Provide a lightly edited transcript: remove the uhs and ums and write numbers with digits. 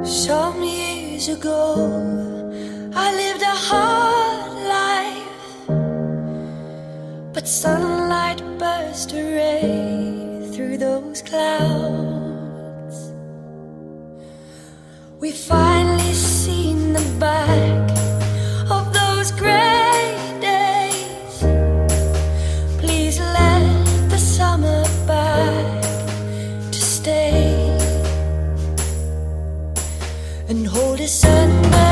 Some years ago, I lived a hard life, but sunlight burst a ray through those clouds. We finally seen the back of those gray days. Please let the summer back to stay and hold us under